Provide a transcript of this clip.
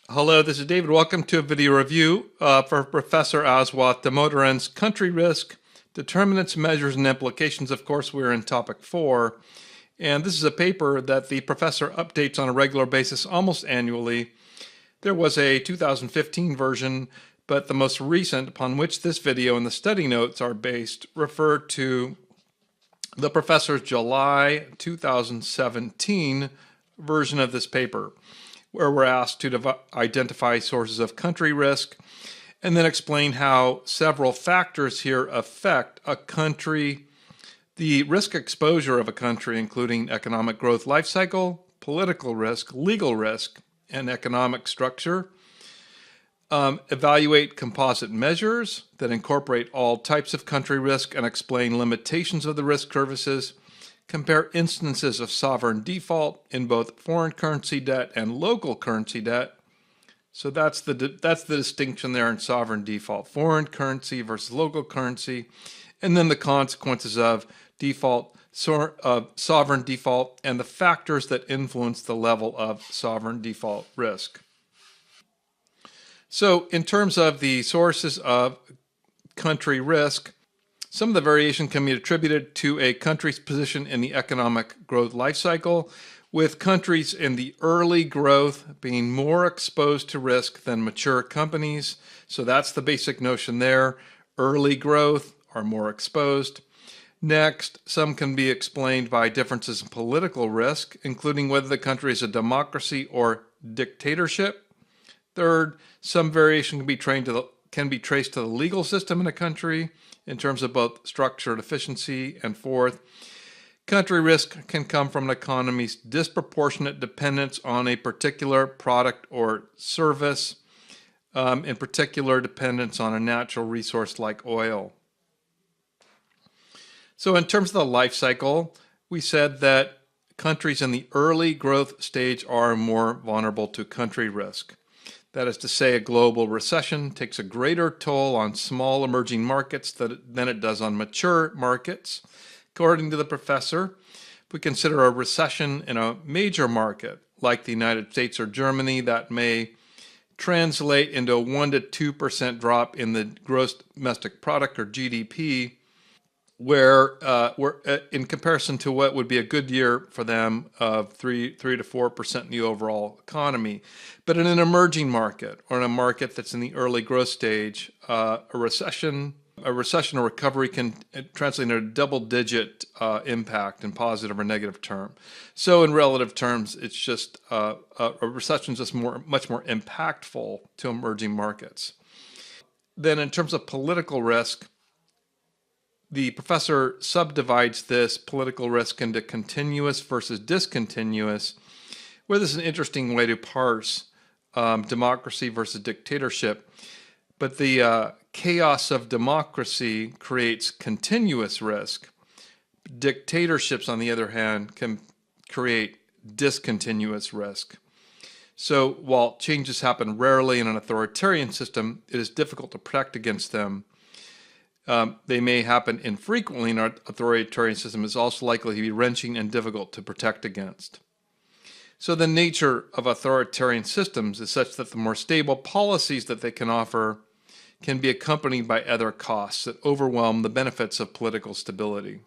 Hello, this is David. Welcome to a video review for Professor Aswath, Damodaran's Country Risk, Determinants, Measures, and Implications. Of course, we're in topic 4. And this is a paper that the professor updates on a regular basis almost annually. There was a 2015 version, but the most recent, upon which this video and the study notes are based, refer to the professor's July 2017 version of this paper, where we're asked to identify sources of country risk and then explain how several factors here affect a country, the risk exposure of a country, including economic growth life cycle, political risk, legal risk, and economic structure. Evaluate composite measures that incorporate all types of country risk and explain limitations of the risk services. Compare instances of sovereign default in both foreign currency debt and local currency debt. So that's the distinction there in sovereign default, foreign currency versus local currency, and then the consequences of default, sovereign default, and the factors that influence the level of sovereign default risk. So in terms of the sources of country risk, some of the variation can be attributed to a country's position in the economic growth life cycle, with countries in the early growth being more exposed to risk than mature companies. So that's the basic notion there. Early growth are more exposed. Next, some can be explained by differences in political risk, including whether the country is a democracy or dictatorship. Third, some variation can be traced to the legal system in a country in terms of both structure and efficiency. And fourth, country risk can come from an economy's disproportionate dependence on a particular product or service, in particular dependence on a natural resource like oil. So in terms of the life cycle, we said that countries in the early growth stage are more vulnerable to country risk. That is to say, a global recession takes a greater toll on small emerging markets than it does on mature markets. According to the professor, if we consider a recession in a major market like the United States or Germany, that may translate into a 1 to 2% drop in the gross domestic product or GDP, where in comparison to what would be a good year for them of 3 to 4% in the overall economy. But in an emerging market or in a market that's in the early growth stage, a recession or recovery can translate into a double-digit impact in positive or negative term. So in relative terms, it's just a recession is just much more impactful to emerging markets. Then in terms of political risk, the professor subdivides this political risk into continuous versus discontinuous, where this is an interesting way to parse democracy versus dictatorship. But the chaos of democracy creates continuous risk. Dictatorships, on the other hand, can create discontinuous risk. So while changes happen rarely in an authoritarian system, it is difficult to protect against them. They may happen infrequently in our authoritarian system. Is also likely to be wrenching and difficult to protect against. So the nature of authoritarian systems is such that the more stable policies that they can offer can be accompanied by other costs that overwhelm the benefits of political stability.